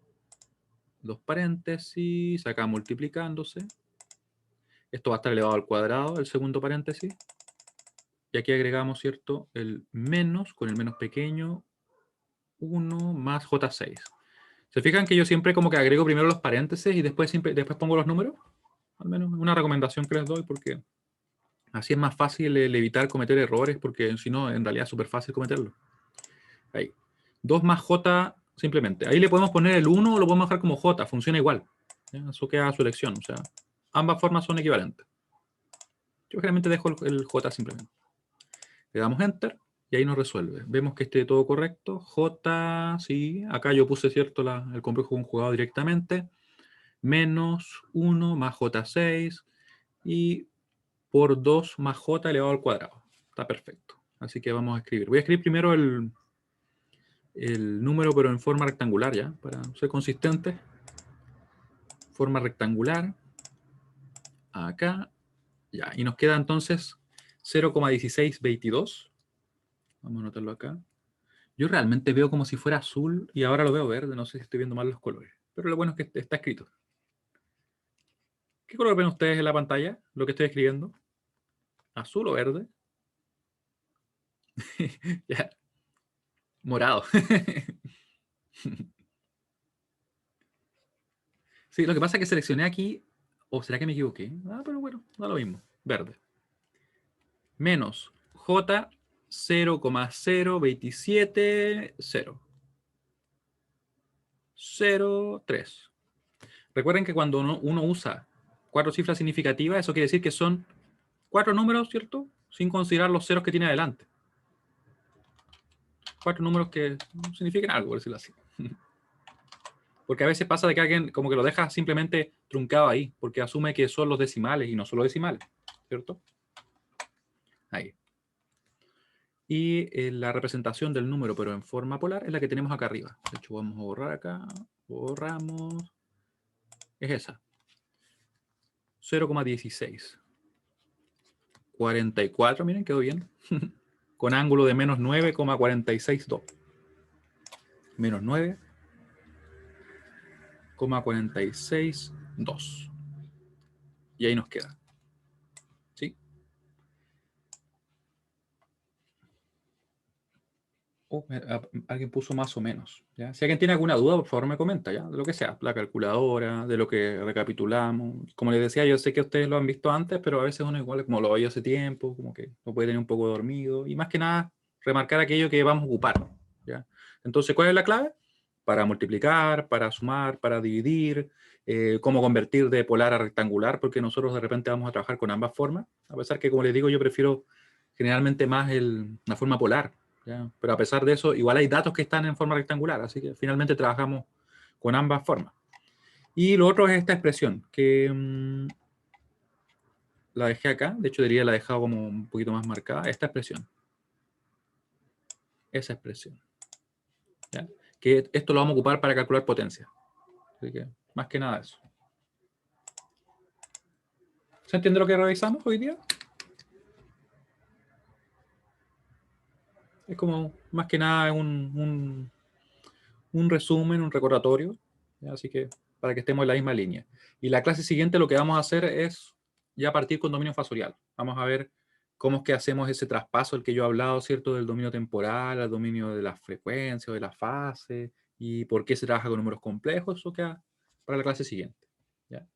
Dos paréntesis, acá multiplicándose. Esto va a estar elevado al cuadrado, el segundo paréntesis. Y aquí agregamos, ¿cierto? El menos, con el menos pequeño, 1 más J6. ¿Se fijan que yo siempre como que agrego primero los paréntesis y después pongo los números? Al menos una recomendación que les doy porque así es más fácil el evitar cometer errores porque si no, en realidad es súper fácil cometerlo. Ahí. 2 más J simplemente. Ahí le podemos poner el 1 o lo podemos dejar como J, funciona igual. ¿Ya? Eso queda a su elección, o sea, ambas formas son equivalentes. Yo generalmente dejo el J simplemente. Le damos Enter y ahí nos resuelve. Vemos que esté todo correcto. J, sí, acá yo puse, ¿cierto? El complejo conjugado directamente. Menos 1 más J6 y por 2 más J elevado al cuadrado. Está perfecto. Así que vamos a escribir. Voy a escribir primero el número, pero en forma rectangular, ¿ya? Para ser consistente. Forma rectangular. Acá. Ya. Y nos queda entonces 0,1622. Vamos a anotarlo acá. Yo realmente veo como si fuera azul y ahora lo veo verde. No sé si estoy viendo mal los colores. Pero lo bueno es que está escrito. ¿Qué color ven ustedes en la pantalla? Lo que estoy escribiendo. ¿Azul o verde? Ya. Morado. Sí, lo que pasa es que seleccioné aquí. ¿O será que me equivoqué? Ah, pero bueno, da lo mismo. Verde. Menos J 0,0270. 03. Recuerden que cuando uno usa 4 cifras significativas, eso quiere decir que son 4 números, ¿cierto? Sin considerar los ceros que tiene adelante. 4 números que significan algo, por decirlo así. Porque a veces pasa de que alguien como que lo deja simplemente truncado ahí, porque asume que son los decimales y no son los decimales, ¿cierto? Ahí. Y la representación del número, pero en forma polar, es la que tenemos acá arriba. De hecho, vamos a borrar acá. Borramos. Es esa. 0,16. 44, miren, quedó bien. Con ángulo de menos 9,462. Menos 9,462. Y ahí nos queda. ¿Sí? Oh, alguien puso más o menos. ¿Ya? Si alguien tiene alguna duda, por favor me comenta, ¿ya? De lo que sea, la calculadora, de lo que recapitulamos. Como les decía, yo sé que ustedes lo han visto antes, pero a veces uno igual, como lo veía hace tiempo, como que lo puede tener un poco dormido. Y más que nada, remarcar aquello que vamos a ocupar, ¿ya? Entonces, ¿cuál es la clave? Para multiplicar, para sumar, para dividir, cómo convertir de polar a rectangular, porque nosotros de repente vamos a trabajar con ambas formas. A pesar que, como les digo, yo prefiero generalmente más la forma polar. ¿Ya? Pero a pesar de eso, igual hay datos que están en forma rectangular, así que finalmente trabajamos con ambas formas. Y lo otro es esta expresión, que la dejé acá, de hecho debería la dejado como un poquito más marcada, esta expresión. Esa expresión. ¿Ya? Que esto lo vamos a ocupar para calcular potencia. Así que, más que nada eso. ¿Se entiende lo que revisamos hoy día? Es como, más que nada, un resumen, un recordatorio. ¿Ya? Así que, para que estemos en la misma línea. Y la clase siguiente lo que vamos a hacer es ya partir con dominio fasorial. Vamos a ver cómo es que hacemos ese traspaso, el que yo he hablado, ¿cierto? Del dominio temporal al dominio de la frecuencia o de la fase, y por qué se trabaja con números complejos, eso queda para la clase siguiente. ¿Ya?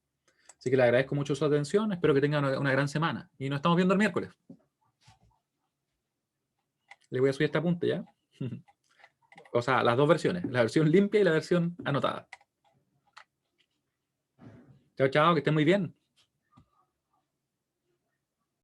Así que le agradezco mucho su atención, espero que tengan una gran semana. Y nos estamos viendo el miércoles. Le voy a subir este apunte, ¿ya? O sea, las dos versiones, la versión limpia y la versión anotada. Chao, chao, que estén muy bien.